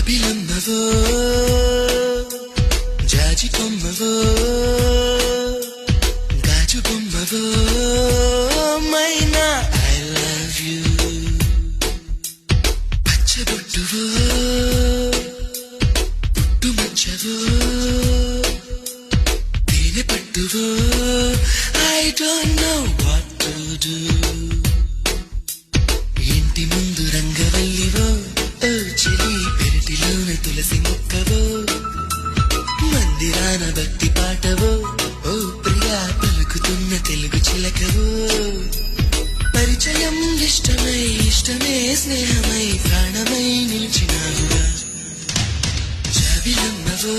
జాబిలమ్మవో జాజి కొమ్మవో గాజు బొమ్మవో మైనా ఐ లవ్ యూ పచ్చబొట్టువో పుట్టుమచ్చవో తేనె పట్టువో I don't know what to do ఇంటి ముందు రంగవల్లివో ఓ చెలి పెరటిలోన తులసి మొక్కవో మందిరాన భక్తి పాటవో ఓ ప్రియా పలుకుతున్న తెలుగు చిలకవో పరిచయం ఇష్టమై ఇష్టమే స్నేహమై ప్రాణమై నిలిచినావుగా జాబిలమ్మవో